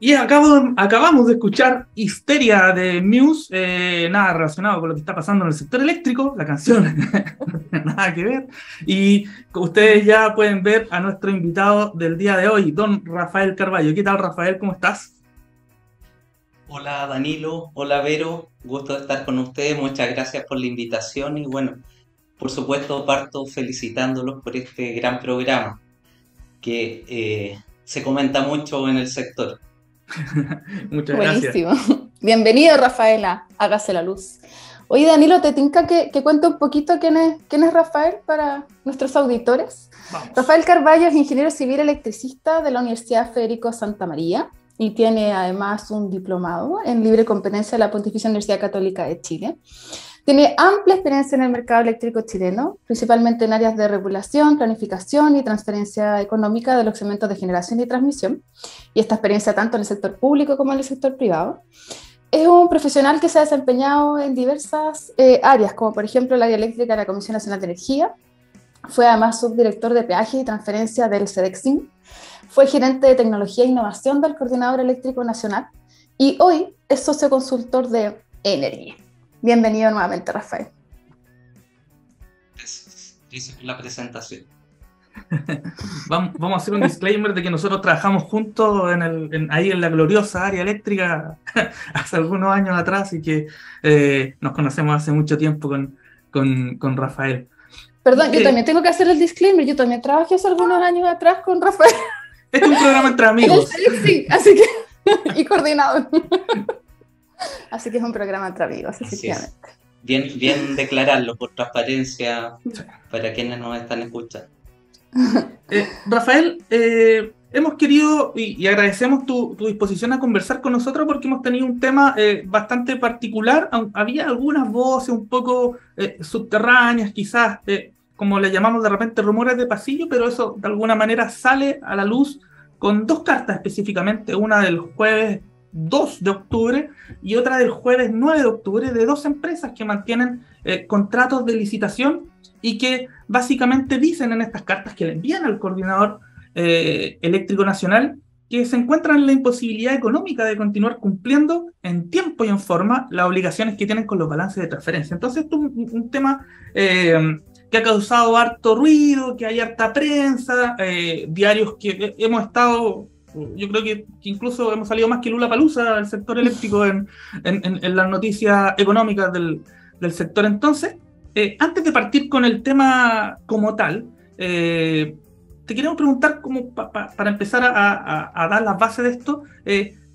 Y acabamos de escuchar Histeria de Muse, nada relacionado con lo que está pasando en el sector eléctrico, la canción nada que ver. Y ustedes ya pueden ver a nuestro invitado del día de hoy, don Rafael Carballo. ¿Qué tal, Rafael? ¿Cómo estás? Hola Danilo, hola Vero, gusto de estar con ustedes, muchas gracias por la invitación y bueno, por supuesto parto felicitándolos por este gran programa que se comenta mucho en el sector. Muchas gracias. Buenísimo. Bienvenido, Rafaela. Hágase la luz. Oye, Danilo, ¿te tinca que cuente un poquito quién es Rafael para nuestros auditores? Vamos. Rafael Carballo es ingeniero civil electricista de la Universidad Federico Santa María y tiene además un diplomado en libre competencia de la Pontificia Universidad Católica de Chile. Tiene amplia experiencia en el mercado eléctrico chileno, principalmente en áreas de regulación, planificación y transferencia económica de los segmentos de generación y transmisión, y esta experiencia tanto en el sector público como en el sector privado. Es un profesional que se ha desempeñado en diversas áreas, como por ejemplo el área eléctrica de la Comisión Nacional de Energía. Fue además subdirector de peaje y transferencia del SEDEXIN. Fue gerente de tecnología e innovación del Coordinador Eléctrico Nacional y hoy es socio consultor de Energy. Bienvenido nuevamente, Rafael. Esa es la presentación. Vamos a hacer un disclaimer de que nosotros trabajamos juntos ahí en la gloriosa área eléctrica hace algunos años atrás y que nos conocemos hace mucho tiempo con Rafael. Perdón, yo Eh, también tengo que hacer el disclaimer. Yo también trabajé hace algunos años atrás con Rafael este es un programa entre en el amigos. sí, así que, y coordinador. Así que es un programa entre amigos, Así es. efectivamente. Bien declararlo por transparencia para quienes nos están escuchando. Rafael, hemos querido y agradecemos tu disposición a conversar con nosotros porque hemos tenido un tema bastante particular. Había algunas voces un poco subterráneas, quizás, como le llamamos de repente rumores de pasillo, pero eso de alguna manera sale a la luz con dos cartas específicamente, una del jueves 2 de octubre y otra del jueves 9 de octubre, de dos empresas que mantienen contratos de licitación y que básicamente dicen en estas cartas que le envían al Coordinador Eléctrico Nacional que se encuentran en la imposibilidad económica de continuar cumpliendo en tiempo y en forma las obligaciones que tienen con los balances de transferencia. Entonces, esto es un tema que ha causado harto ruido, que hay harta prensa, diarios que hemos estado, yo creo que incluso hemos salido más que Lula Palusa del sector eléctrico en las noticias económicas del sector. Entonces, antes de partir con el tema como tal, te queremos preguntar, como para empezar a dar las bases de esto,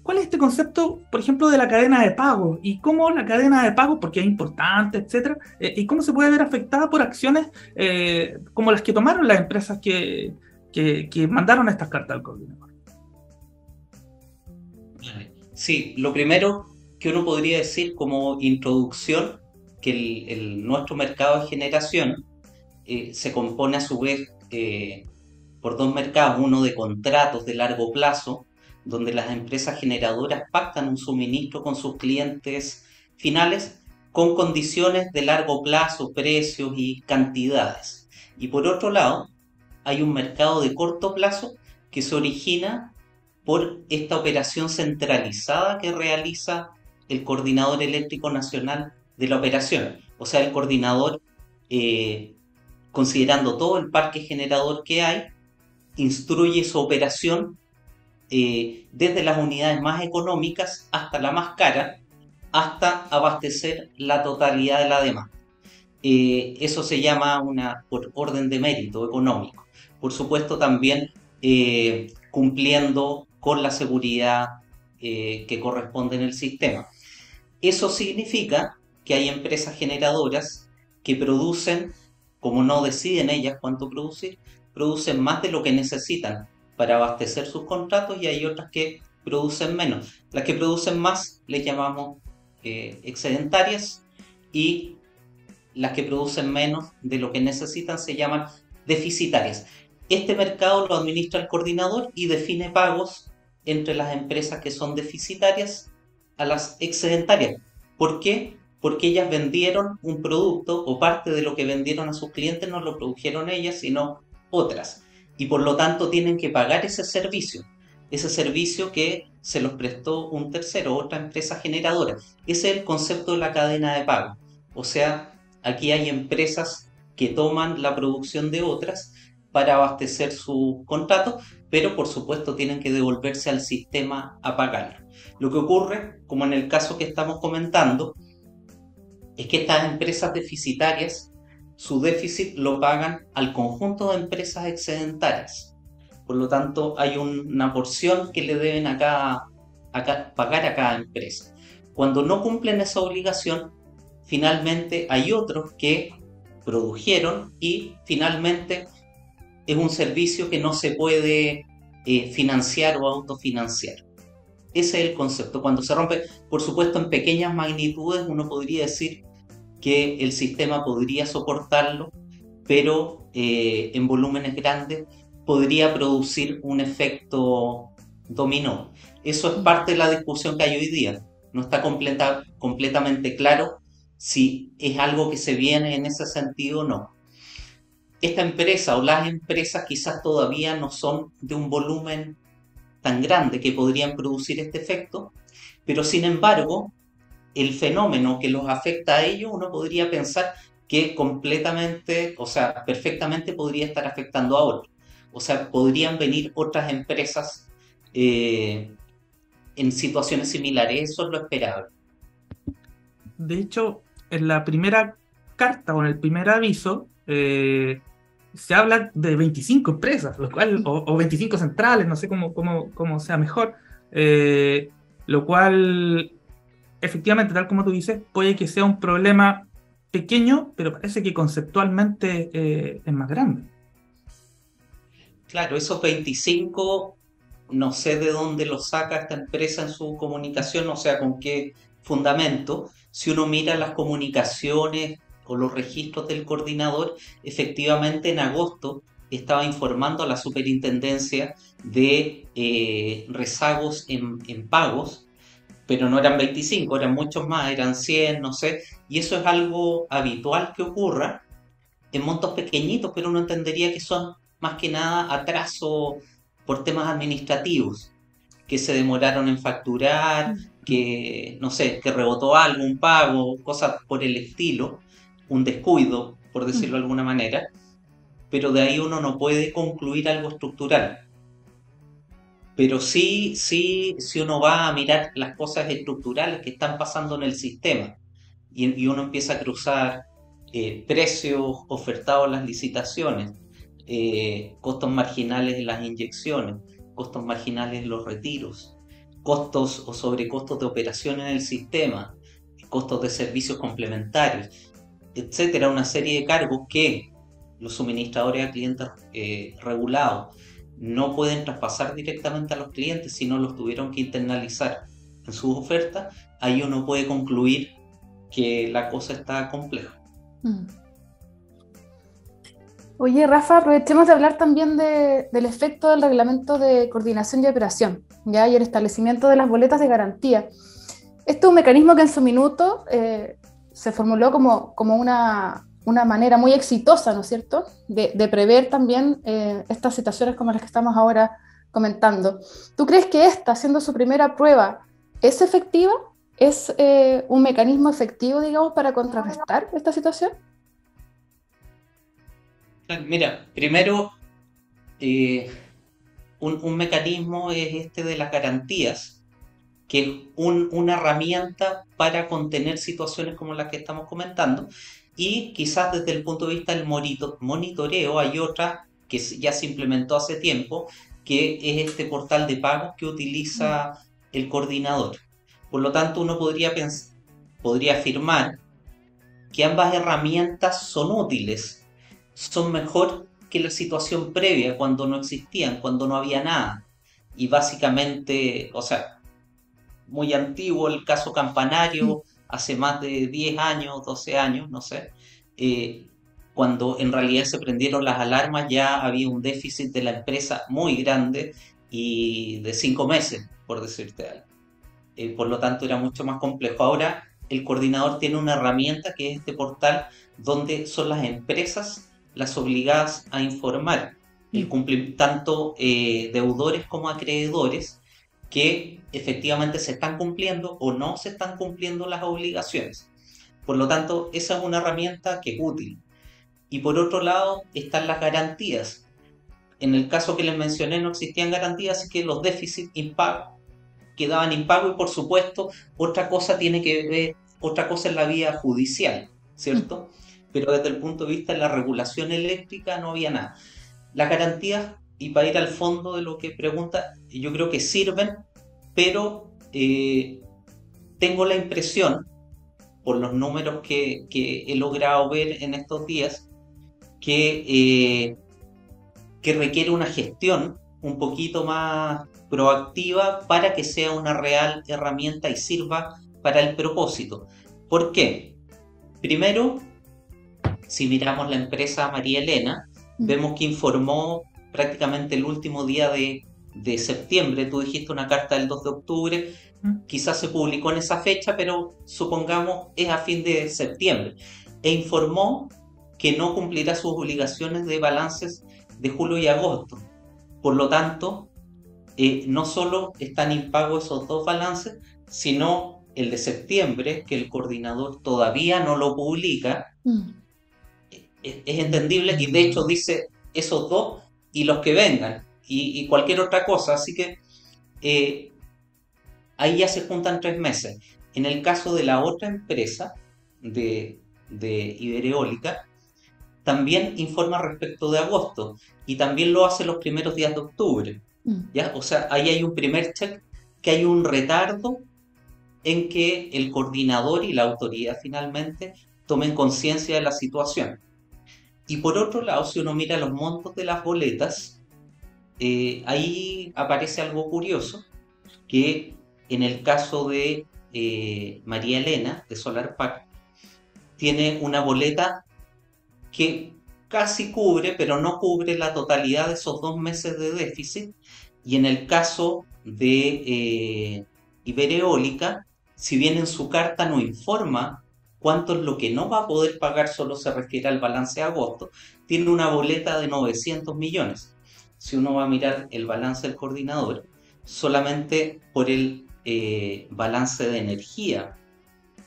¿cuál es este concepto, por ejemplo, de la cadena de pago? Y cómo la cadena de pago, porque es importante, etcétera, y cómo se puede ver afectada por acciones como las que tomaron las empresas que mandaron estas cartas al coordinador. Sí, lo primero que uno podría decir como introducción, que nuestro mercado de generación se compone a su vez por dos mercados, uno de contratos de largo plazo, donde las empresas generadoras pactan un suministro con sus clientes finales con condiciones de largo plazo, precios y cantidades. Y por otro lado, hay un mercado de corto plazo que se origina por esta operación centralizada que realiza el Coordinador Eléctrico Nacional de la operación. O sea, el coordinador, eh, considerando todo el parque generador que hay, instruye su operación desde las unidades más económicas hasta la más cara, hasta abastecer la totalidad de la demanda. Eso se llama por orden de mérito económico. Por supuesto, también cumpliendo con la seguridad que corresponde en el sistema. Eso significa que hay empresas generadoras que producen, como no deciden ellas cuánto producir, producen más de lo que necesitan para abastecer sus contratos y hay otras que producen menos. Las que producen más les llamamos excedentarias y las que producen menos de lo que necesitan se llaman deficitarias. Este mercado lo administra el coordinador y define pagos entre las empresas que son deficitarias a las excedentarias. ¿Por qué? Porque ellas vendieron un producto o parte de lo que vendieron a sus clientes no lo produjeron ellas, sino otras. Y por lo tanto tienen que pagar ese servicio. ese servicio que se los prestó un tercero, otra empresa generadora. Ese es el concepto de la cadena de pago. O sea, aquí hay empresas que toman la producción de otras para abastecer sus contratos, pero por supuesto tienen que devolverse al sistema a pagarlo. Lo que ocurre, como en el caso que estamos comentando, es que estas empresas deficitarias, su déficit lo pagan al conjunto de empresas excedentarias. Por lo tanto, hay una porción que le deben pagar a cada empresa. Cuando no cumplen esa obligación, finalmente hay otros que produjeron y finalmente es un servicio que no se puede financiar o autofinanciar. Ese es el concepto. Cuando se rompe, por supuesto, en pequeñas magnitudes, uno podría decir que el sistema podría soportarlo, pero en volúmenes grandes podría producir un efecto dominó. Eso es parte de la discusión que hay hoy día. No está completamente claro si es algo que se viene en ese sentido o no. Esta empresa o las empresas quizás todavía no son de un volumen tan grande que podrían producir este efecto, pero sin embargo, el fenómeno que los afecta a ellos, uno podría pensar que completamente, o sea, perfectamente podría estar afectando a otros. O sea, podrían venir otras empresas en situaciones similares, eso es lo esperable. De hecho, en la primera carta o en el primer aviso, se habla de 25 empresas, lo cual, o 25 centrales, no sé cómo sea mejor, lo cual, efectivamente, tal como tú dices, puede que sea un problema pequeño, pero parece que conceptualmente es más grande. Claro, esos 25, no sé de dónde los saca esta empresa en su comunicación, o sea, con qué fundamento. Si uno mira las comunicaciones o los registros del coordinador, efectivamente en agosto estaba informando a la superintendencia de rezagos en pagos, pero no eran 25, eran muchos más, eran 100, no sé, y eso es algo habitual que ocurra en montos pequeñitos, pero uno entendería que son más que nada atraso por temas administrativos, que se demoraron en facturar, que, no sé, que rebotó algo, un pago, cosas por el estilo, un descuido, por decirlo de alguna manera, pero de ahí uno no puede concluir algo estructural. Pero sí, si uno va a mirar las cosas estructurales que están pasando en el sistema y uno empieza a cruzar precios ofertados en las licitaciones, costos marginales en las inyecciones, costos marginales en los retiros, costos o sobrecostos de operación en el sistema, costos de servicios complementarios, etcétera, una serie de cargos que los suministradores a clientes regulados no pueden traspasar directamente a los clientes, sino los tuvieron que internalizar en sus ofertas. Ahí uno puede concluir que la cosa está compleja. Oye, Rafa, aprovechemos de hablar también del efecto del reglamento de coordinación y operación, ¿ya? Y el establecimiento de las boletas de garantía. Este es un mecanismo que en su minuto se formuló como una manera muy exitosa, ¿no es cierto?, de prever también estas situaciones como las que estamos ahora comentando. ¿Tú crees que esta, siendo su primera prueba, es efectiva? ¿Es un mecanismo efectivo, digamos, para contrarrestar esta situación? Mira, primero, un mecanismo es este de las garantías, que es una herramienta para contener situaciones como las que estamos comentando, y quizás desde el punto de vista del monitoreo hay otra que ya se implementó hace tiempo, que es este portal de pagos que utiliza el coordinador. Por lo tanto, uno podría afirmar que ambas herramientas son útiles, son mejor que la situación previa, cuando no existían, cuando no había nada. Y básicamente, o sea, muy antiguo el caso Campanario, hace más de 10 años, 12 años, no sé, cuando en realidad se prendieron las alarmas, ya había un déficit de la empresa muy grande y de 5 meses, por decirte algo. Por lo tanto, era mucho más complejo. Ahora, el coordinador tiene una herramienta que es este portal, donde son las empresas las obligadas a informar tanto deudores como acreedores, que efectivamente se están cumpliendo o no se están cumpliendo las obligaciones. Por lo tanto, esa es una herramienta que es útil. Y por otro lado están las garantías. En el caso que les mencioné no existían garantías, así que los déficits quedaban impagos, y por supuesto otra cosa es la vía judicial, ¿cierto? Pero desde el punto de vista de la regulación eléctrica no había nada. Las garantías, y para ir al fondo de lo que pregunta, yo creo que sirven, pero tengo la impresión, por los números que he logrado ver en estos días, que requiere una gestión un poquito más proactiva para que sea una real herramienta y sirva para el propósito. ¿Por qué? Primero, si miramos la empresa María Elena, vemos que informó prácticamente el último día de septiembre. Tú dijiste una carta del 2 de octubre, quizás se publicó en esa fecha, pero supongamos es a fin de septiembre, e informó que no cumplirá sus obligaciones de balances de julio y agosto. Por lo tanto, no solo están impagos esos dos balances, sino el de septiembre, que el coordinador todavía no lo publica. Es entendible, y de hecho dice esos dos y los que vengan, y cualquier otra cosa. Así que ahí ya se juntan 3 meses. En el caso de la otra empresa, de Ibereólica, también informa respecto de agosto, y también lo hace los primeros días de octubre. ¿Ya? O sea, ahí hay un primer check, que hay un retardo en que el coordinador y la autoridad finalmente tomen conciencia de la situación. Y por otro lado, si uno mira los montos de las boletas, ahí aparece algo curioso, que en el caso de María Elena, de SolarPack, tiene una boleta que casi cubre, pero no cubre la totalidad de esos 2 meses de déficit. Y en el caso de Ibereólica, si bien en su carta no informa cuánto es lo que no va a poder pagar, solo se refiere al balance de agosto, tiene una boleta de 900 millones. Si uno va a mirar el balance del coordinador, solamente por el balance de energía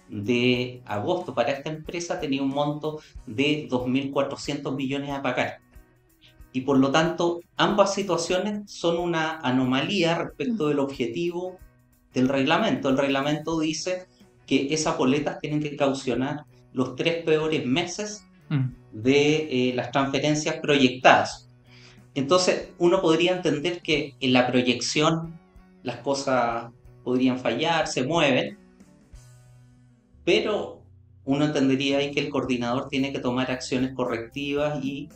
de agosto para esta empresa tenía un monto de 2.400 millones a pagar. Y por lo tanto, ambas situaciones son una anomalía respecto del objetivo del reglamento. El reglamento dice que esas boletas tienen que caucionar los 3 peores meses de las transferencias proyectadas. Entonces, uno podría entender que en la proyección las cosas podrían fallar, se mueven, pero uno entendería ahí que el coordinador tiene que tomar acciones correctivas, y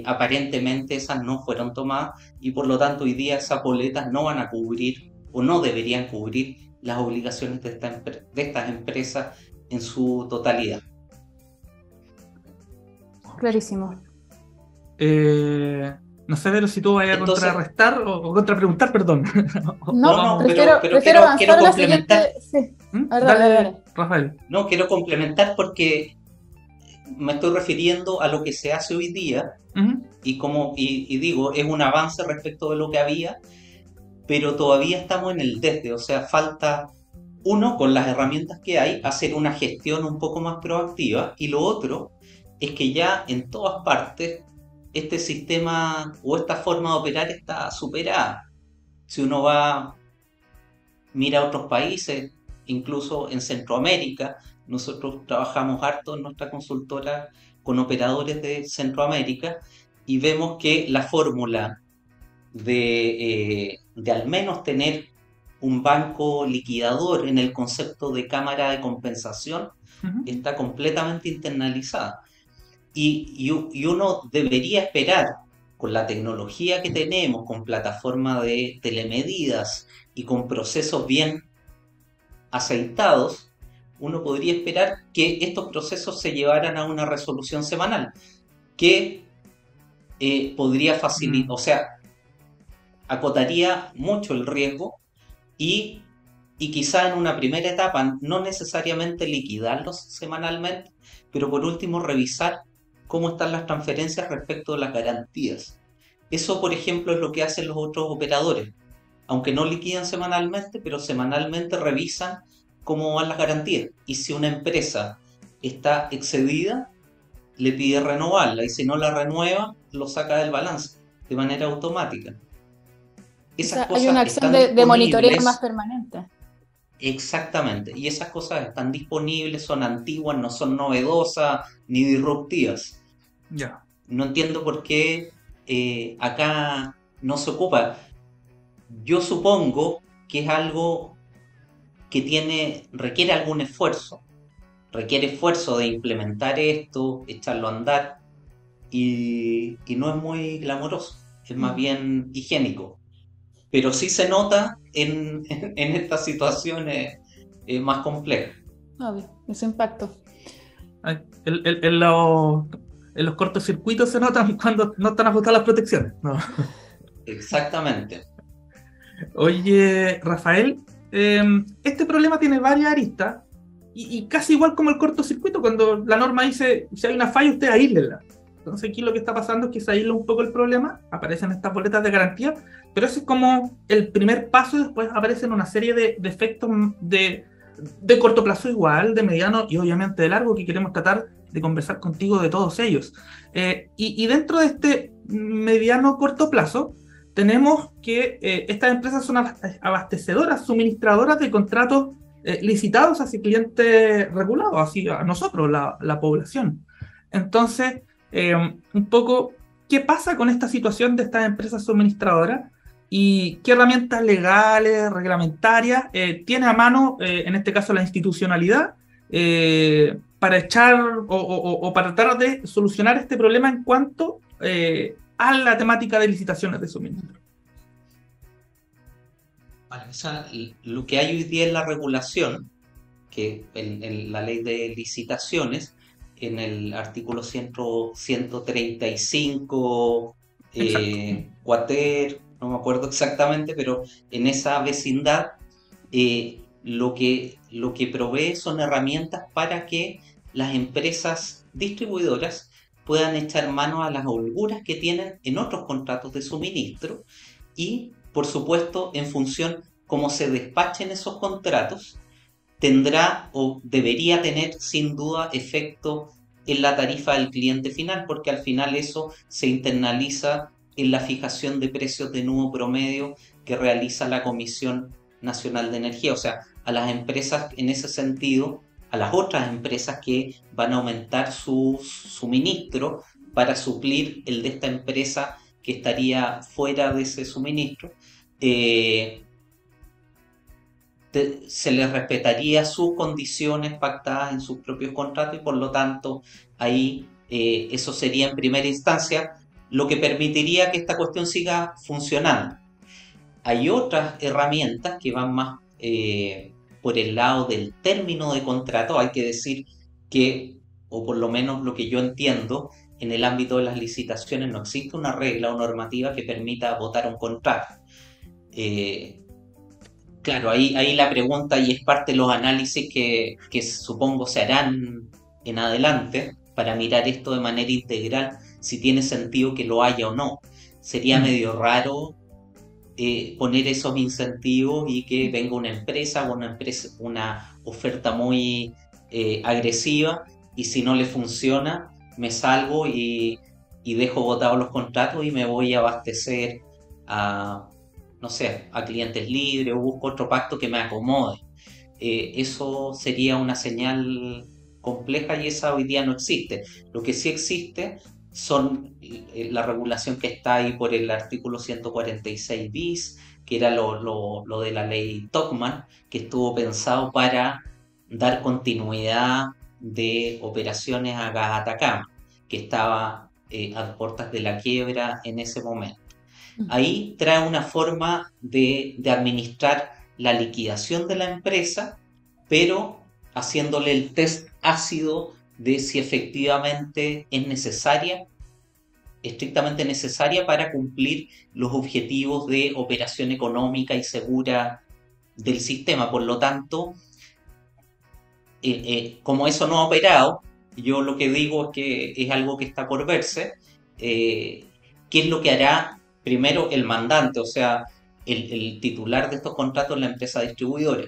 aparentemente esas no fueron tomadas, y por lo tanto hoy día esas boletas no van a cubrir o no deberían cubrir las obligaciones de estas empresas en su totalidad. Clarísimo. No sé, pero si tú vayas a contrarrestar o contrapreguntar, perdón. No, prefiero avanzar quiero a la complementar. siguiente. Sí. Dale, Rafael. No, quiero complementar porque me estoy refiriendo a lo que se hace hoy día, y digo, es un avance respecto de lo que había, pero todavía estamos en el desde, o sea, falta, uno, con las herramientas que hay, hacer una gestión un poco más proactiva, y lo otro es que ya en todas partes este sistema o esta forma de operar está superada. Si uno mira a otros países, incluso en Centroamérica, nosotros trabajamos harto en nuestra consultora con operadores de Centroamérica, y vemos que la fórmula de al menos tener un banco liquidador en el concepto de cámara de compensación está completamente internalizada. Y uno debería esperar, con la tecnología que tenemos, con plataformas de telemedidas y con procesos bien aceitados, uno podría esperar que estos procesos se llevaran a una resolución semanal, que podría facilitar, o sea, acotaría mucho el riesgo, y quizá en una primera etapa no necesariamente liquidarlos semanalmente, pero por último revisar cómo están las transferencias respecto de las garantías. Eso, por ejemplo, es lo que hacen los otros operadores. Aunque no liquidan semanalmente, pero semanalmente revisan cómo van las garantías. Y si una empresa está excedida, le pide renovarla. Y si no la renueva, lo saca del balance de manera automática. O Esas sea, hay una cosas acción están de monitoreo más disponibles. permanente. Exactamente. Y esas cosas están disponibles, son antiguas, no son novedosas ni disruptivas. Ya. No entiendo por qué acá no se ocupa. Yo supongo que es algo que requiere algún esfuerzo. Requiere esfuerzo de implementar esto, echarlo a andar y no es muy glamoroso, es más bien higiénico. Pero sí se nota en estas situaciones más complejas. Obvio, ese impacto. Ay, en los cortocircuitos se notan cuando no están ajustadas las protecciones. No. Exactamente. Oye, Rafael, este problema tiene varias aristas y casi igual como el cortocircuito, cuando la norma dice si hay una falla, usted aíslela. Entonces aquí lo que está pasando es que se aísla un poco el problema, aparecen estas boletas de garantía, pero ese es como el primer paso y después aparecen una serie de efectos de corto plazo igual, de mediano y obviamente de largo que queremos tratar de conversar contigo de todos ellos. Y dentro de este mediano corto plazo, tenemos que estas empresas son abastecedoras, suministradoras de contratos licitados hacia clientes regulados, así a nosotros, la población. Entonces, un poco, ¿qué pasa con esta situación de estas empresas suministradoras? ¿Y qué herramientas legales, reglamentarias tiene a mano, en este caso, la institucionalidad, para echar o para tratar de solucionar este problema en cuanto a la temática de licitaciones de suministro? Vale, lo que hay hoy día en la regulación, que en la ley de licitaciones, en el artículo 135, Exacto. cuater, no me acuerdo exactamente, pero en esa vecindad lo que provee son herramientas para que las empresas distribuidoras puedan echar mano a las holguras que tienen en otros contratos de suministro y, por supuesto, en función cómo se despachen esos contratos, tendrá o debería tener sin duda efecto en la tarifa del cliente final, porque al final eso se internaliza en la fijación de precios de nuevo promedio que realiza la Comisión Nacional de Energía. O sea, a las empresas en ese sentido, a las otras empresas que van a aumentar su suministro para suplir el de esta empresa que estaría fuera de ese suministro, se les respetaría sus condiciones pactadas en sus propios contratos y por lo tanto ahí eso sería en primera instancia lo que permitiría que esta cuestión siga funcionando. Hay otras herramientas que van más por el lado del término de contrato. Hay que decir que, o por lo menos lo que yo entiendo, en el ámbito de las licitaciones no existe una regla o normativa que permita votar un contrato. Claro, ahí la pregunta, y es parte de los análisis que supongo se harán en adelante para mirar esto de manera integral, si tiene sentido que lo haya o no. Sería medio raro poner esos incentivos y que venga una empresa, una oferta muy agresiva, y si no le funciona, me salgo y dejo botados los contratos y me voy a abastecer a, no sé, a clientes libres o busco otro pacto que me acomode. Eso sería una señal compleja y esa hoy día no existe. Lo que sí existe son la regulación que está ahí por el artículo 146 bis, que era lo de la ley Tocman, que estuvo pensado para dar continuidad de operaciones a Gas Atacama, que estaba a puertas de la quiebra en ese momento. Ahí trae una forma de administrar la liquidación de la empresa, pero haciéndole el test ácido de si efectivamente es necesaria, estrictamente necesaria para cumplir los objetivos de operación económica y segura del sistema. Por lo tanto, como eso no ha operado, yo lo que digo es que es algo que está por verse. ¿Qué es lo que hará primero el mandante, o sea, el titular de estos contratos es la empresa distribuidora.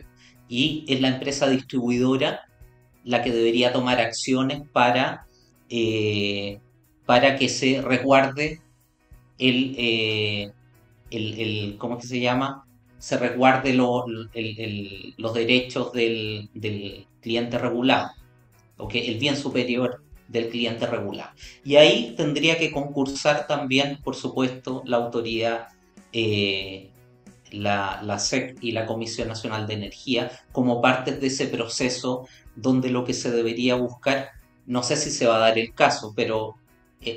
Y es la empresa distribuidora la que debería tomar acciones eh, para que se resguarde ¿cómo es que se llama? Se resguarde los derechos del cliente regulado, ¿ok? El bien superior del cliente regulado. Y ahí tendría que concursar también, por supuesto, la autoridad, eh, la SEC y la Comisión Nacional de Energía, como parte de ese proceso donde lo que se debería buscar, no sé si se va a dar el caso, pero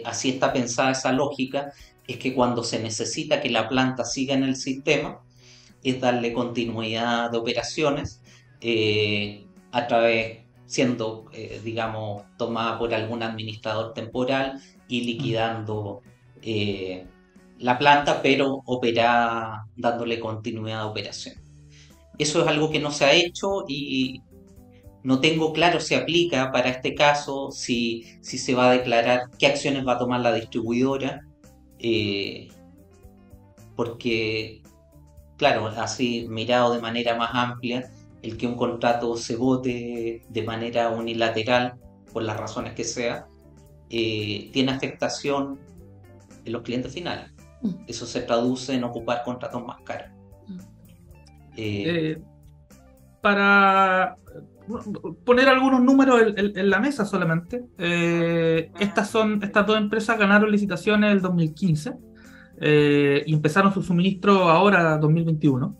así está pensada esa lógica, es que cuando se necesita que la planta siga en el sistema, es darle continuidad de operaciones a través, siendo, digamos, tomada por algún administrador temporal y liquidando la planta, pero operada, dándole continuidad de operación. Eso es algo que no se ha hecho y no tengo claro si aplica para este caso, si se va a declarar qué acciones va a tomar la distribuidora, eh, porque, claro, así mirado de manera más amplia, el que un contrato se vote de manera unilateral, por las razones que sea, tiene afectación en los clientes finales. Eso se traduce en ocupar contratos más caros. Para poner algunos números en la mesa solamente, estas dos empresas ganaron licitaciones en el 2015 y empezaron su suministro ahora, 2021.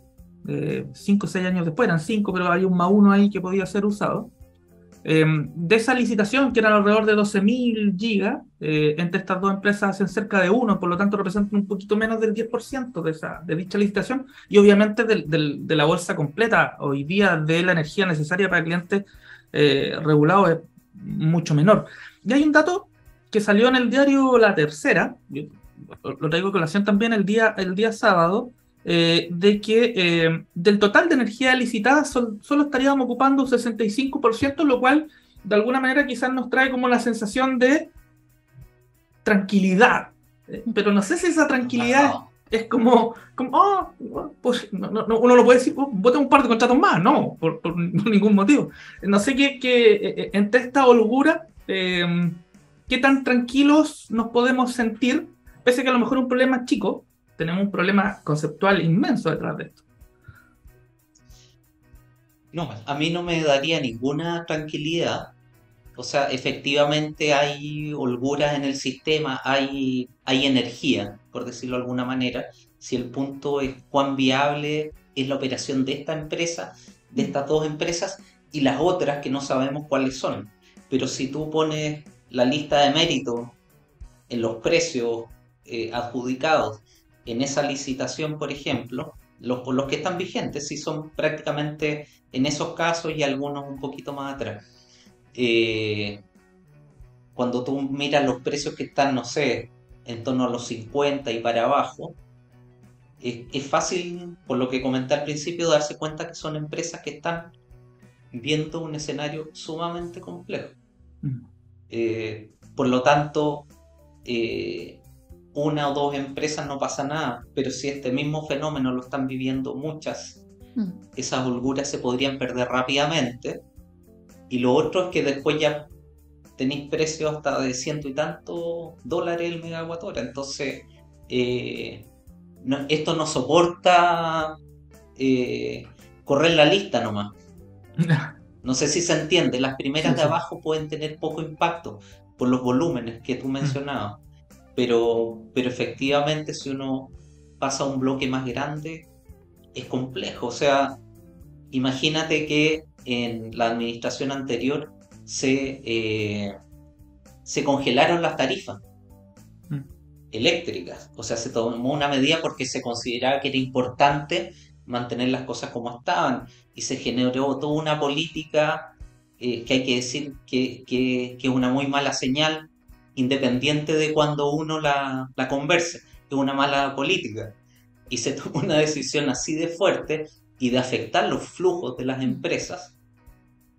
5 o 6 años después, eran 5, pero hay un más uno ahí que podía ser usado. De esa licitación, que eran alrededor de 12.000 gigas, entre estas dos empresas hacen cerca de 1, por lo tanto representan un poquito menos del 10% de dicha licitación, y obviamente de la bolsa completa hoy día de la energía necesaria para clientes regulados es mucho menor. Y hay un dato que salió en el diario La Tercera, yo lo traigo a colación también el día sábado, de que del total de energía licitada solo estaríamos ocupando un 65%, lo cual de alguna manera quizás nos trae como la sensación de tranquilidad. Pero no sé si esa tranquilidad es como pues, uno no puede decir, voten un par de contratos más, no, por ningún motivo. No sé qué entre esta holgura, qué tan tranquilos nos podemos sentir, pese a que a lo mejor un problema es chico. Tenemos un problema conceptual inmenso detrás de esto. No, a mí no me daría ninguna tranquilidad. O sea, efectivamente hay holguras en el sistema, hay energía, por decirlo de alguna manera. Si el punto es cuán viable es la operación de esta empresa, de estas dos empresas, y las otras que no sabemos cuáles son. Pero si tú pones la lista de méritos en los precios adjudicados en esa licitación, por ejemplo, los que están vigentes, sí son prácticamente en esos casos y algunos un poquito más atrás. Cuando tú miras los precios que están, no sé, en torno a los 50 y para abajo, es fácil, por lo que comenté al principio, darse cuenta que son empresas que están viendo un escenario sumamente complejo. Por lo tanto, una o dos empresas no pasa nada, pero si este mismo fenómeno lo están viviendo muchas, esas holguras se podrían perder rápidamente. Y lo otro es que después ya tenéis precios hasta de $100 y tantos el megawatt hora. Entonces, esto no soporta correr la lista nomás. No sé si se entiende. Las primeras de abajo pueden tener poco impacto por los volúmenes que tú mencionabas. Pero efectivamente, si uno pasa a un bloque más grande, es complejo. O sea, imagínate que en la administración anterior se congelaron las tarifas eléctricas. O sea, se tomó una medida porque se consideraba que era importante mantener las cosas como estaban. Y se generó toda una política que hay que decir que es una muy mala señal, independiente de cuando uno la converse. Es una mala política. Y se tomó una decisión así de fuerte y de afectar los flujos de las empresas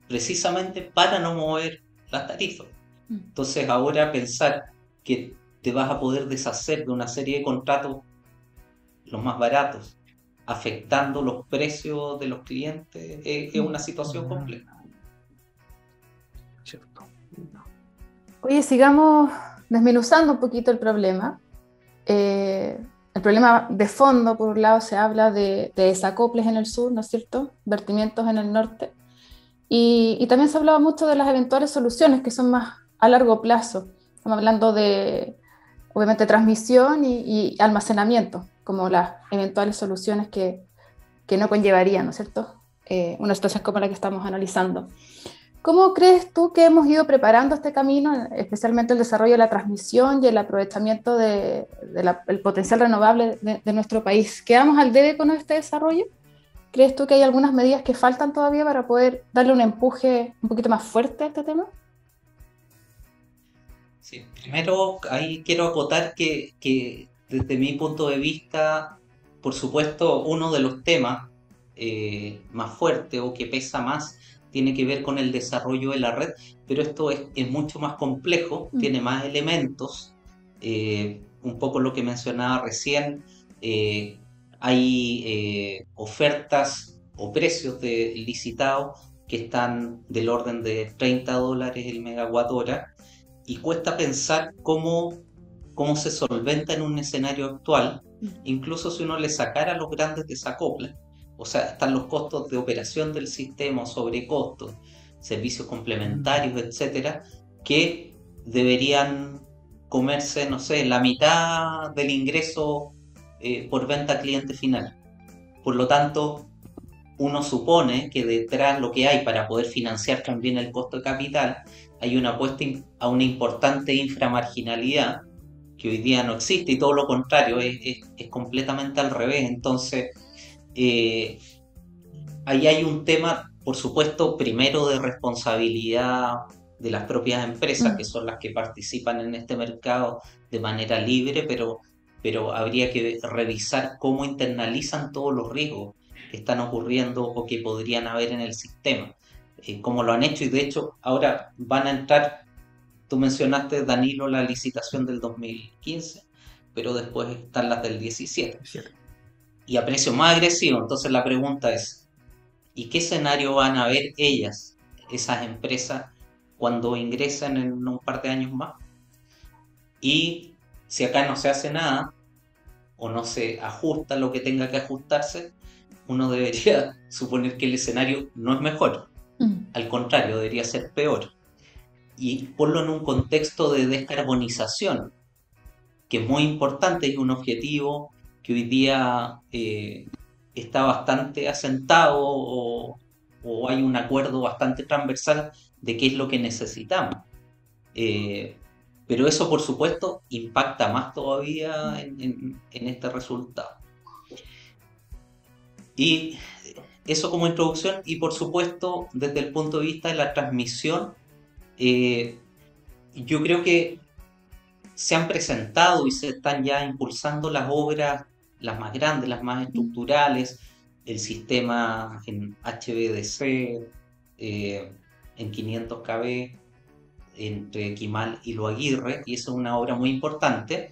precisamente para no mover las tarifas. Entonces ahora pensar que te vas a poder deshacer de una serie de contratos los más baratos, afectando los precios de los clientes, es una situación compleja. Cierto. Oye, sigamos desmenuzando un poquito el problema. El problema de fondo, por un lado, se habla de desacoples en el sur, ¿no es cierto? Vertimientos en el norte. Y también se hablaba mucho de las eventuales soluciones que son más a largo plazo. Estamos hablando de, obviamente, transmisión y almacenamiento, como las eventuales soluciones que no conllevarían, ¿no es cierto? Una situación como la que estamos analizando. ¿Cómo crees tú que hemos ido preparando este camino, especialmente el desarrollo de la transmisión y el aprovechamiento del potencial renovable de nuestro país? ¿Quedamos al debe con este desarrollo? ¿Crees tú que hay algunas medidas que faltan todavía para poder darle un empuje un poquito más fuerte a este tema? Sí, primero ahí quiero acotar que desde mi punto de vista, por supuesto, uno de los temas más fuertes o que pesa más tiene que ver con el desarrollo de la red, pero esto es mucho más complejo, tiene más elementos, un poco lo que mencionaba recién, hay ofertas o precios de licitados que están del orden de $30 el megawatt hora, y cuesta pensar cómo se solventa en un escenario actual, incluso si uno le sacara los grandes desacoples. O sea, están los costos de operación del sistema, sobrecostos, servicios complementarios, etcétera, que deberían comerse, no sé, la mitad del ingreso por venta a cliente final. Por lo tanto, uno supone que detrás lo que hay para poder financiar también el costo de capital, hay una apuesta a una importante inframarginalidad que hoy día no existe, y todo lo contrario, es completamente al revés. Entonces, ahí hay un tema, por supuesto, primero de responsabilidad de las propias empresas, que son las que participan en este mercado de manera libre, pero habría que revisar cómo internalizan todos los riesgos que están ocurriendo o que podrían haber en el sistema, cómo lo han hecho. Y de hecho ahora van a entrar, tú mencionaste, Danilo, la licitación del 2015, pero después están las del 17. Y a precio más agresivo. Entonces la pregunta es, ¿y qué escenario van a ver ellas, esas empresas, cuando ingresen en un par de años más? Y si acá no se hace nada, o no se ajusta lo que tenga que ajustarse, uno debería suponer que el escenario no es mejor. Al contrario, debería ser peor. Y ponlo en un contexto de descarbonización, que es muy importante, y un objetivo que hoy día está bastante asentado, o hay un acuerdo bastante transversal de qué es lo que necesitamos. Pero eso, por supuesto, impacta más todavía en este resultado. Y eso como introducción. Y por supuesto, desde el punto de vista de la transmisión, yo creo que se han presentado y se están ya impulsando las obras, las más grandes, las más estructurales, el sistema en HVDC, en 500 kV, entre Quimal y Lo Aguirre, y esa es una obra muy importante,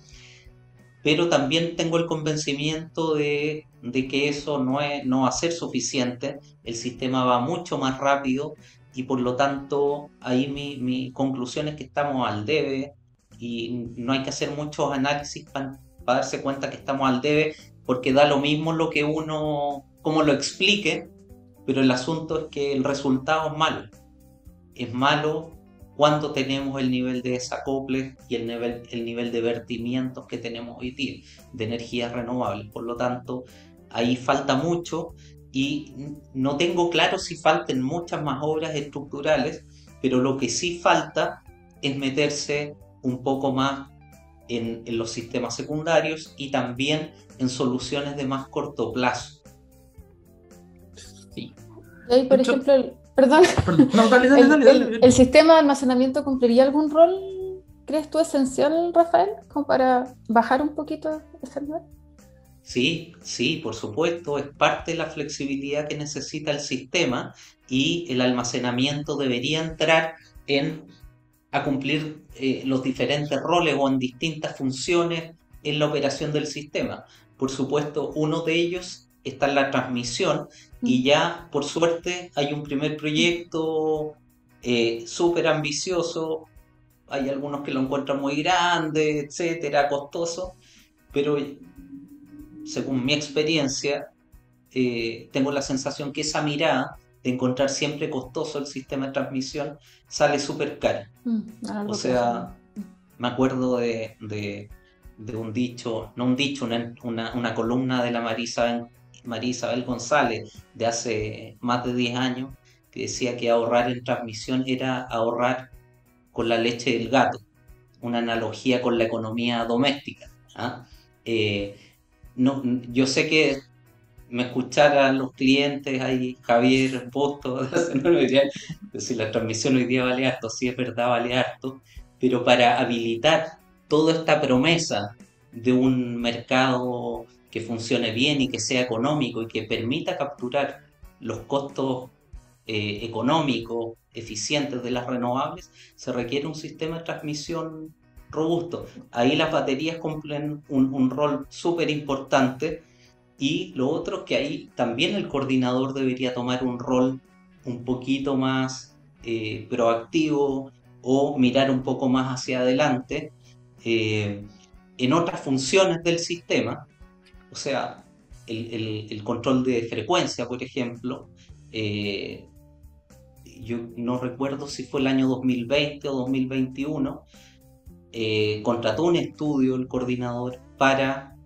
pero también tengo el convencimiento de que eso no va a ser suficiente. El sistema va mucho más rápido, y por lo tanto ahí mi conclusión es que estamos al debe, y no hay que hacer muchos análisis para darse cuenta que estamos al debe, porque da lo mismo lo que uno, cómo lo explique, pero el asunto es que el resultado es malo. Es malo cuando tenemos el nivel de desacoples y el nivel de vertimientos que tenemos hoy día de energías renovables. Por lo tanto, ahí falta mucho, y no tengo claro si falten muchas más obras estructurales, pero lo que sí falta es meterse un poco más en los sistemas secundarios y también en soluciones de más corto plazo. Sí. Y por ejemplo, perdón. No, dale. ¿El sistema de almacenamiento cumpliría algún rol, crees tú, esencial, Rafael, como para bajar un poquito ese nivel? Sí, por supuesto, es parte de la flexibilidad que necesita el sistema, y el almacenamiento debería entrar a cumplir los diferentes roles o en distintas funciones en la operación del sistema. por supuesto, uno de ellos está en la transmisión y ya, por suerte, hay un primer proyecto súper ambicioso. Hay algunos que lo encuentran muy grande, etcétera, costoso, pero según mi experiencia, tengo la sensación que esa mirada de encontrar siempre costoso el sistema de transmisión sale súper cara. O sea, me acuerdo de un dicho, no un dicho, una columna de la María Isabel González de hace más de 10 años, que decía que ahorrar en transmisión era ahorrar con la leche del gato, una analogía con la economía doméstica. ¿Ah? No, yo sé que me escucharan los clientes, ahí Javier Posto, no me dirían, si la transmisión hoy día vale harto, sí es verdad, vale harto, pero para habilitar toda esta promesa de un mercado que funcione bien y que sea económico y que permita capturar los costos económicos, eficientes de las renovables, se requiere un sistema de transmisión robusto. Ahí las baterías cumplen un rol súper importante. Y lo otro es que ahí también el coordinador debería tomar un rol un poquito más proactivo o mirar un poco más hacia adelante en otras funciones del sistema. O sea, el control de frecuencia, por ejemplo. Yo no recuerdo si fue el año 2020 o 2021, contrató un estudio el coordinador para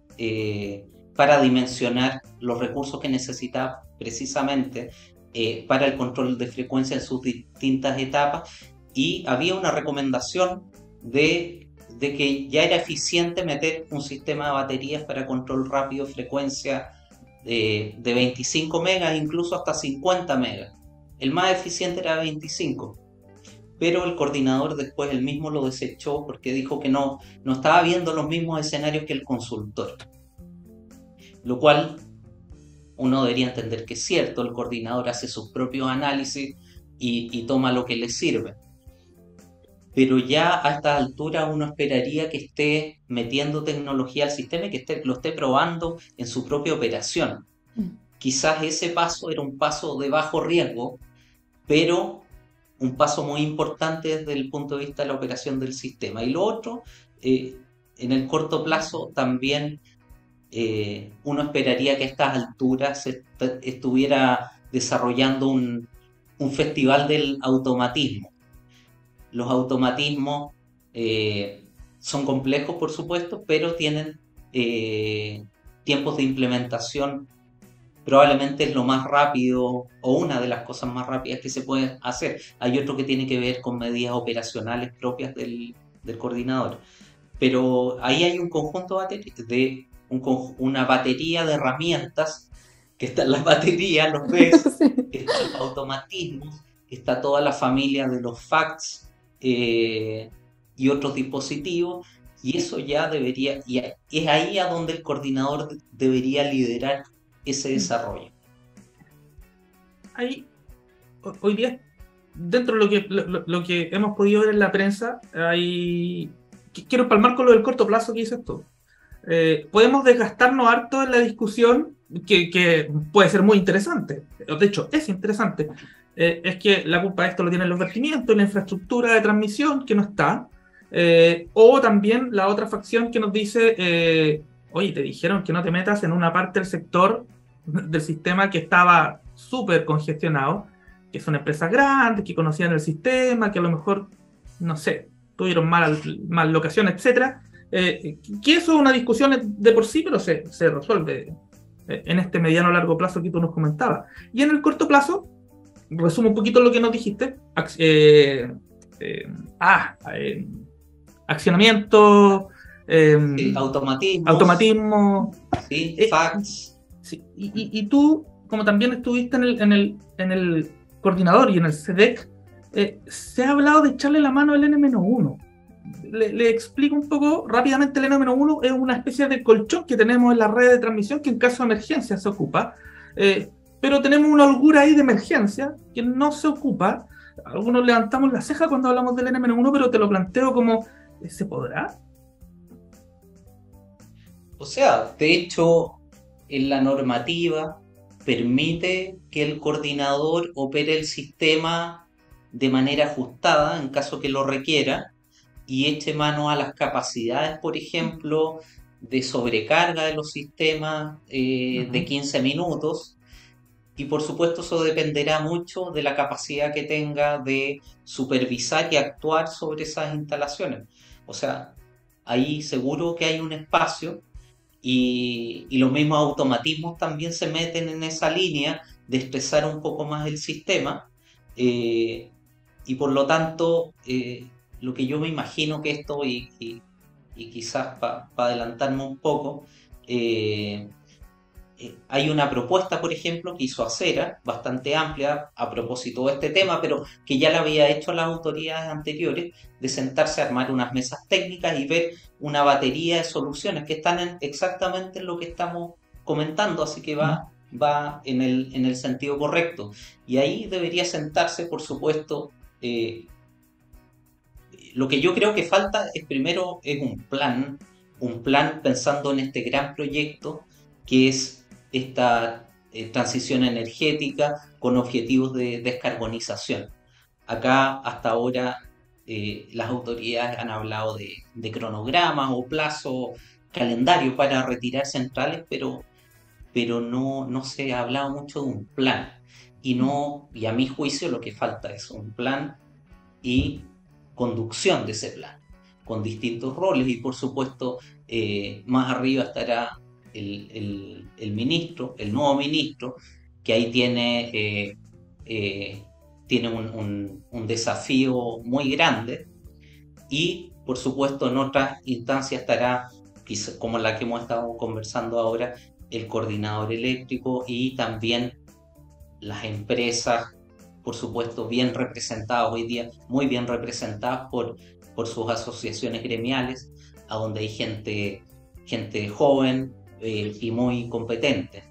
dimensionar los recursos que necesitaba precisamente para el control de frecuencia en sus distintas etapas, y había una recomendación de que ya era eficiente meter un sistema de baterías para control rápido de frecuencia de 25 megas, incluso hasta 50 megas. El más eficiente era 25. Pero el coordinador después él mismo lo desechó porque dijo que no estaba viendo los mismos escenarios que el consultor. Lo cual uno debería entender que es cierto, el coordinador hace sus propios análisis y toma lo que le sirve. Pero ya a esta altura uno esperaría que esté metiendo tecnología al sistema y que lo esté probando en su propia operación. Quizás ese paso era un paso de bajo riesgo, pero un paso muy importante desde el punto de vista de la operación del sistema. Y lo otro, en el corto plazo también uno esperaría que a estas alturas se estuviera desarrollando un festival del automatismo. Los automatismos son complejos, por supuesto, pero tienen tiempos de implementación. Probablemente es lo más rápido o una de las cosas más rápidas que se puede hacer. Hay otro que tiene que ver con medidas operacionales propias del coordinador. Pero ahí hay un conjunto de una batería de herramientas, que están las baterías, los BESS, que están los automatismos, está toda la familia de los FACTS y otros dispositivos, y eso ya debería, y es ahí a donde el coordinador debería liderar ese desarrollo. Ahí, hoy día, dentro de lo que hemos podido ver en la prensa, quiero empalmar con lo del corto plazo que dices tú. Podemos desgastarnos harto en la discusión, que puede ser muy interesante. De hecho, es interesante. Es que la culpa de esto lo tienen los vertimientos, la infraestructura de transmisión que no está. O también la otra facción que nos dice, oye, te dijeron que no te metas en una parte del sector del sistema que estaba súper congestionado, que son empresas grandes, que conocían el sistema, que a lo mejor, no sé, tuvieron mal locación, etcétera. Que eso es una discusión de por sí, pero se resuelve en este mediano o largo plazo que tú nos comentabas. Y en el corto plazo, resumo un poquito lo que nos dijiste, accionamiento, sí, automatismo, sí, FACTS. Sí. Y tú, como también estuviste en el coordinador y en el CDEC, se ha hablado de echarle la mano al N-1. Le explico un poco rápidamente. El N-1 es una especie de colchón que tenemos en la red de transmisión que en caso de emergencia se ocupa, pero tenemos una holgura ahí de emergencia que no se ocupa. Algunos levantamos la ceja cuando hablamos del N-1, pero te lo planteo como, ¿se podrá? O sea, de hecho, en la normativa permite que el coordinador opere el sistema de manera ajustada en caso que lo requiera y eche mano a las capacidades, por ejemplo, de sobrecarga de los sistemas de Ujú. 15 minutos. Y por supuesto eso dependerá mucho de la capacidad que tenga de supervisar y actuar sobre esas instalaciones. O sea, ahí seguro que hay un espacio y los mismos automatismos también se meten en esa línea de estresar un poco más el sistema. eh, y por lo tanto, lo que yo me imagino que esto, y quizás para adelantarme un poco, eh, hay una propuesta, por ejemplo, que hizo Acera, bastante amplia a propósito de este tema, pero que ya la había hecho las autoridades anteriores, de sentarse a armar unas mesas técnicas y ver una batería de soluciones que están exactamente en lo que estamos comentando, así que va en el sentido correcto. Y ahí debería sentarse, por supuesto, eh, lo que yo creo que falta es primero es un plan pensando en este gran proyecto que es esta transición energética con objetivos de descarbonización. Acá hasta ahora las autoridades han hablado de cronogramas o plazo calendario para retirar centrales, pero no se ha hablado mucho de un plan. Y a mi juicio lo que falta es un plan y conducción de ese plan, con distintos roles y por supuesto más arriba estará el ministro, el nuevo ministro, que ahí eh, tiene un desafío muy grande y por supuesto en otras instancias estará, como la que hemos estado conversando ahora, el coordinador eléctrico y también las empresas, por supuesto, bien representadas hoy día, muy bien representadas por sus asociaciones gremiales, a donde hay gente joven y muy competente.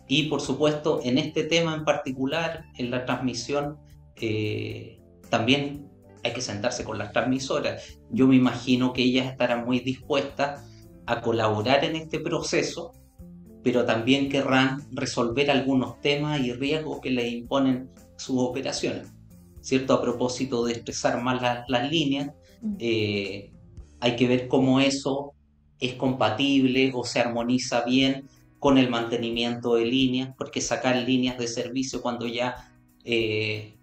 Y por supuesto, en este tema en particular, en la transmisión, también hay que sentarse con las transmisoras. Yo me imagino que ellas estarán muy dispuestas a colaborar en este proceso, pero también querrán resolver algunos temas y riesgos que les imponen sus operaciones, ¿cierto? A propósito de estresar más las líneas, eh, hay que ver cómo eso es compatible o se armoniza bien con el mantenimiento de líneas, porque sacar líneas de servicio cuando ya eh,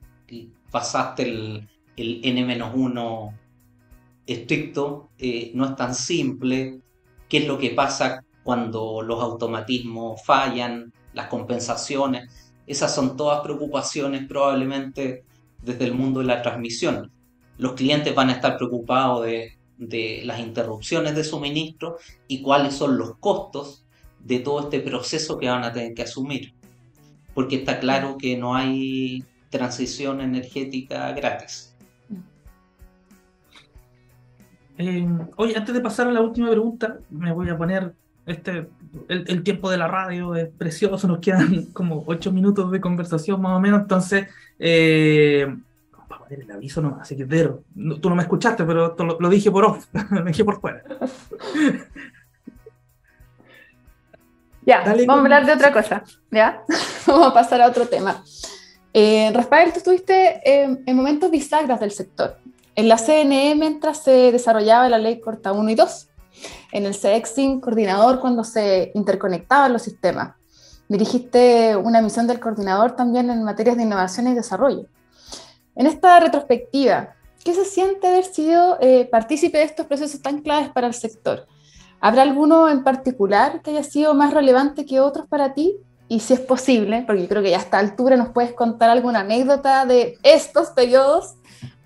pasaste el N-1 estricto, no es tan simple. ¿Qué es lo que pasa cuando los automatismos fallan, las compensaciones? Esas son todas preocupaciones probablemente desde el mundo de la transmisión. Los clientes van a estar preocupados de las interrupciones de suministro y cuáles son los costos de todo este proceso que van a tener que asumir. Porque está claro que no hay transición energética gratis. Oye, antes de pasar a la última pregunta, me voy a poner el tiempo de la radio es precioso, nos quedan como 8 minutos de conversación más o menos, entonces, vamos a poner el aviso nomás, así que Dero, tú no me escuchaste, pero esto lo dije por off, lo dije por fuera. Ya, Dale vamos a con... hablar de otra cosa, ¿ya? Vamos a pasar a otro tema. Rafael, tú estuviste en momentos bisagras del sector. En la CNE mientras se desarrollaba la ley Corta 1 y 2. En el CEXIN, coordinador cuando se interconectaban los sistemas. Dirigiste una misión del coordinador también en materias de innovación y desarrollo. En esta retrospectiva, ¿qué se siente haber sido partícipe de estos procesos tan claves para el sector? ¿Habrá alguno en particular que haya sido más relevante que otros para ti? Y si es posible, porque yo creo que ya a esta altura nos puedes contar alguna anécdota de estos periodos,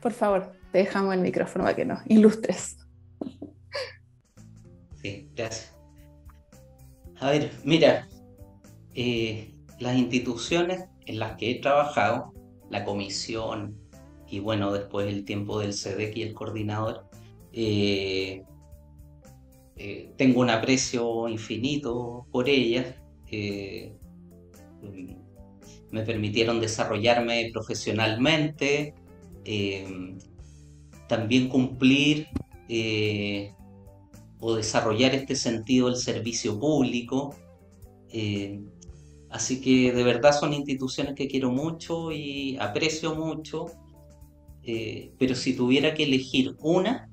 por favor, te dejamos el micrófono para que nos ilustres. Sí, gracias. A ver, mira, las instituciones en las que he trabajado, la comisión y bueno, después el tiempo del SEDEC y el coordinador, eh, tengo un aprecio infinito por ellas. eh, Me permitieron desarrollarme profesionalmente, eh, también cumplir o desarrollar este sentido del servicio público. Así que de verdad son instituciones que quiero mucho y aprecio mucho, pero si tuviera que elegir una,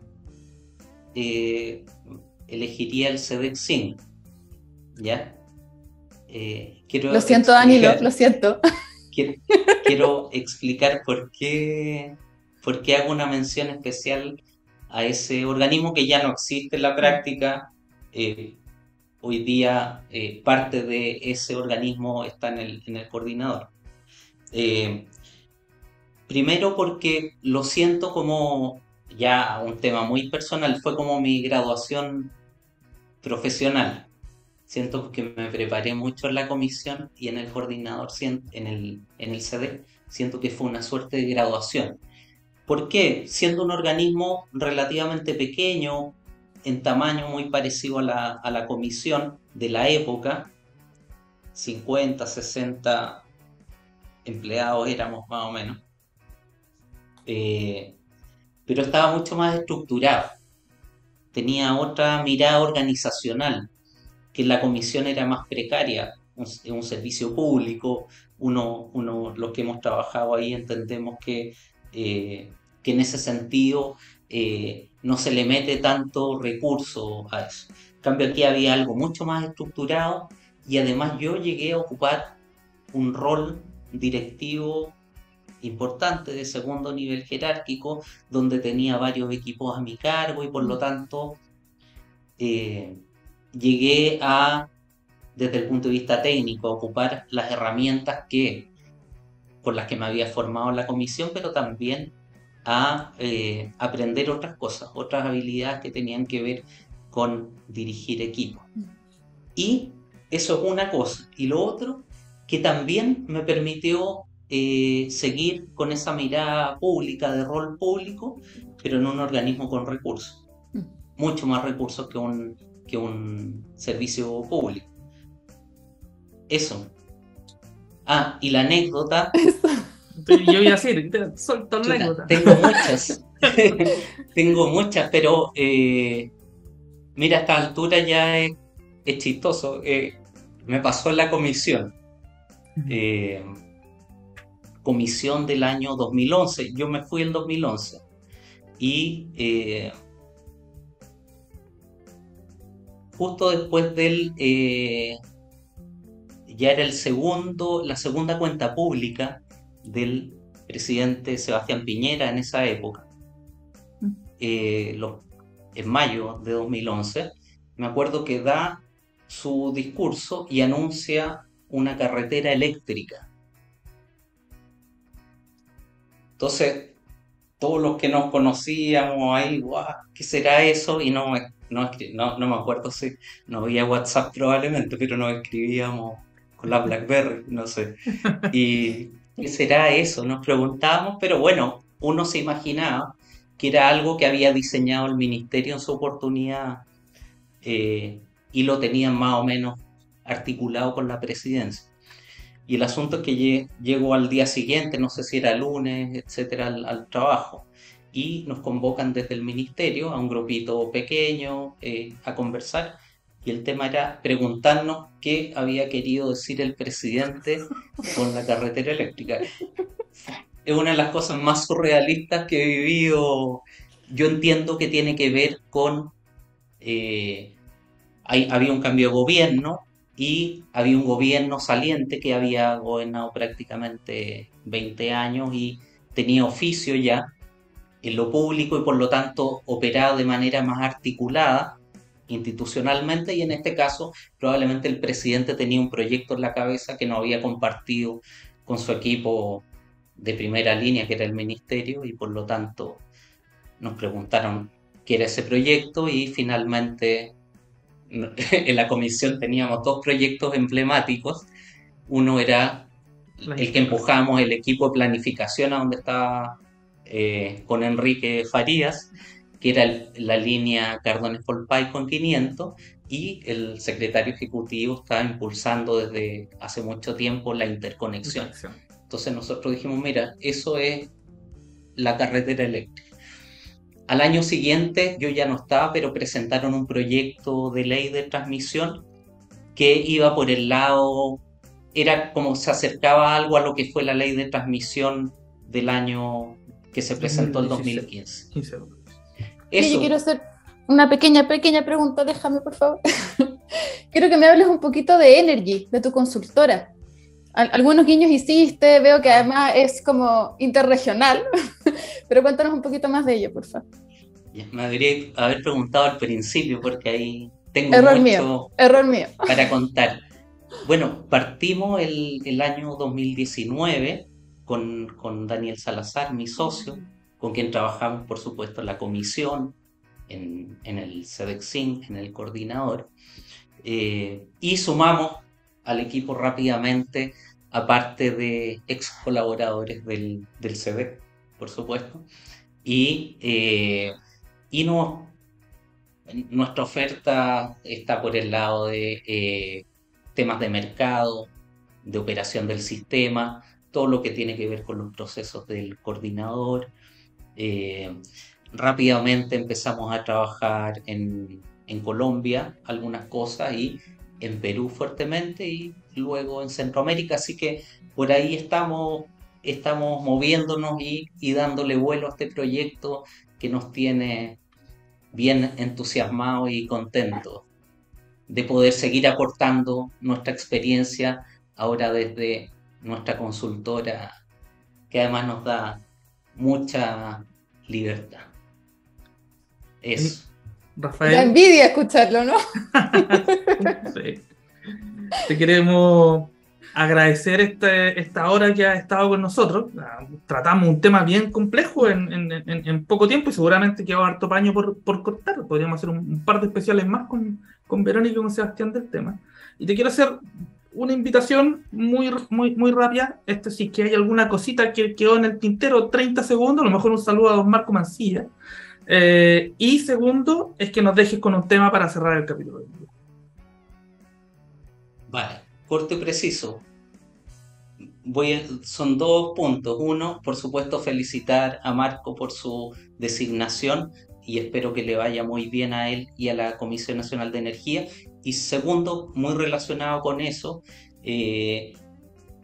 elegiría el CEDEC-5, ¿ya? Lo siento, Dani, lo siento. Quiero explicar por qué hago una mención especial a ese organismo que ya no existe en la práctica. Hoy día parte de ese organismo está en el coordinador. Primero porque lo siento como ya un tema muy personal, fue como mi graduación profesional. Siento que me preparé mucho en la comisión y en el coordinador, en el CD, siento que fue una suerte de graduación. ¿Por qué? Siendo un organismo relativamente pequeño, en tamaño muy parecido a la comisión de la época, 50, 60 empleados éramos más o menos, pero estaba mucho más estructurado, tenía otra mirada organizacional, que la comisión era más precaria, un servicio público, los que hemos trabajado ahí entendemos que en ese sentido no se le mete tanto recurso a eso. En cambio aquí había algo mucho más estructurado y además yo llegué a ocupar un rol directivo importante de segundo nivel jerárquico, donde tenía varios equipos a mi cargo y por lo tanto llegué a, desde el punto de vista técnico, a ocupar las herramientas por las que me había formado en la comisión, pero también a aprender otras cosas, otras habilidades que tenían que ver con dirigir equipos. Y eso es una cosa. Y lo otro, que también me permitió seguir con esa mirada pública, de rol público, pero en un organismo con recursos. Mucho más recursos que un servicio público. Eso. Ah, y la anécdota. Yo iba a decir, suelto la anécdota. Tengo muchas, pero mira, a esta altura ya es chistoso. Me pasó en la comisión. Comisión del año 2011. Yo me fui en 2011. Y justo después ya era la segunda cuenta pública del presidente Sebastián Piñera en esa época, en mayo de 2011, me acuerdo que da su discurso y anuncia una carretera eléctrica. Entonces, todos los que nos conocíamos ahí, ¡guau! ¿Qué será eso? Y no me acuerdo si no había WhatsApp probablemente, pero nos escribíamos con la BlackBerry, no sé. Y ¿qué será eso? Nos preguntábamos, pero bueno, uno se imaginaba que era algo que había diseñado el ministerio en su oportunidad y lo tenían más o menos articulado con la presidencia. Y el asunto es que llego al día siguiente, no sé si era lunes, etcétera, al trabajo, y nos convocan desde el ministerio a un grupito pequeño a conversar. Y el tema era preguntarnos qué había querido decir el presidente con la carretera eléctrica. Es una de las cosas más surrealistas que he vivido. Yo entiendo que tiene que ver con... había un cambio de gobierno y había un gobierno saliente que había gobernado prácticamente 20 años y tenía oficio ya en lo público y por lo tanto operaba de manera más articulada institucionalmente, y en este caso probablemente el presidente tenía un proyecto en la cabeza que no había compartido con su equipo de primera línea, que era el ministerio, y por lo tanto nos preguntaron qué era ese proyecto y finalmente en la comisión teníamos dos proyectos emblemáticos. Uno era el que empujamos, el equipo de planificación, a donde estaba con Enrique Farías, que era la línea Cardone-Folpay con 500, y el secretario ejecutivo estaba impulsando desde hace mucho tiempo la interconexión. Entonces nosotros dijimos, mira, eso es la carretera eléctrica. Al año siguiente yo ya no estaba, pero presentaron un proyecto de ley de transmisión que iba por el lado, era como se acercaba algo a lo que fue la ley de transmisión del año que se presentó el 2015. Sí, yo quiero hacer una pequeña pregunta, déjame por favor. Quiero que me hables un poquito de Energy, de tu consultora. Algunos guiños hiciste, veo que además es como interregional, pero cuéntanos un poquito más de ello, por favor. Me debería haber preguntado al principio porque ahí tengo error mío para contar. Bueno, partimos el año 2019 con Daniel Salazar, mi socio, con quien trabajamos, por supuesto, en la comisión, en el CEDEXIN, en el coordinador, y sumamos al equipo rápidamente, aparte de ex colaboradores del CEDEC, por supuesto, y nuestra oferta está por el lado de temas de mercado, de operación del sistema, todo lo que tiene que ver con los procesos del coordinador. Rápidamente empezamos a trabajar en Colombia algunas cosas y en Perú fuertemente y luego en Centroamérica, así que por ahí estamos moviéndonos y dándole vuelo a este proyecto que nos tiene bien entusiasmados y contentos de poder seguir aportando nuestra experiencia ahora desde nuestra consultora, que además nos da mucha libertad. Eso. Rafael. Da envidia escucharlo, ¿no? Sí. Te queremos agradecer esta hora que has estado con nosotros. Tratamos un tema bien complejo en poco tiempo y seguramente quedó harto paño por cortar. Podríamos hacer un par de especiales más con Verónica y con Sebastián del tema. Y te quiero hacer una invitación muy rápida. Si es que hay alguna cosita que quedó en el tintero, 30 segundos, a lo mejor un saludo a don Marco Mancilla. Y segundo, es que nos dejes con un tema para cerrar el capítulo. Vale, corto y preciso. Son 2 puntos. Uno, por supuesto, felicitar a Marco por su designación y espero que le vaya muy bien a él y a la Comisión Nacional de Energía. Y segundo, muy relacionado con eso,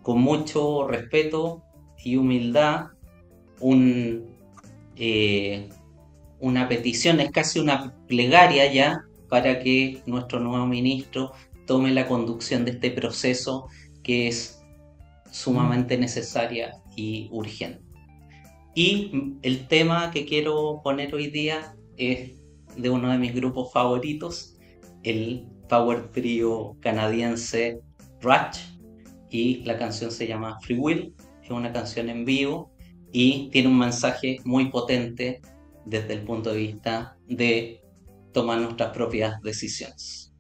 con mucho respeto y humildad, una petición, es casi una plegaria ya, para que nuestro nuevo ministro tome la conducción de este proceso que es sumamente necesaria y urgente. Y el tema que quiero poner hoy día es de uno de mis grupos favoritos, el power trio canadiense Rush, y la canción se llama Free Will, es una canción en vivo y tiene un mensaje muy potente desde el punto de vista de tomar nuestras propias decisiones.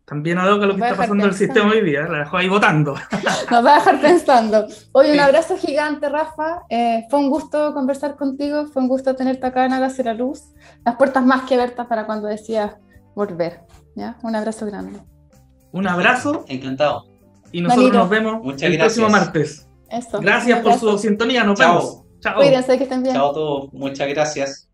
También adopta lo que está pasando en el sistema hoy día, la dejó ahí votando. Nos va a dejar pensando. Hoy un abrazo gigante, Rafa. Fue un gusto conversar contigo, fue un gusto tenerte acá en Hágase la Luz. Las puertas más que abiertas para cuando decidas volver. ¿Ya? Un abrazo grande. Un abrazo. Encantado. Y nosotros nos vemos el próximo martes. Eso. Gracias por su sintonía, nos vemos. Chao. Cuídense, que estén bien. Chao a todos, muchas gracias.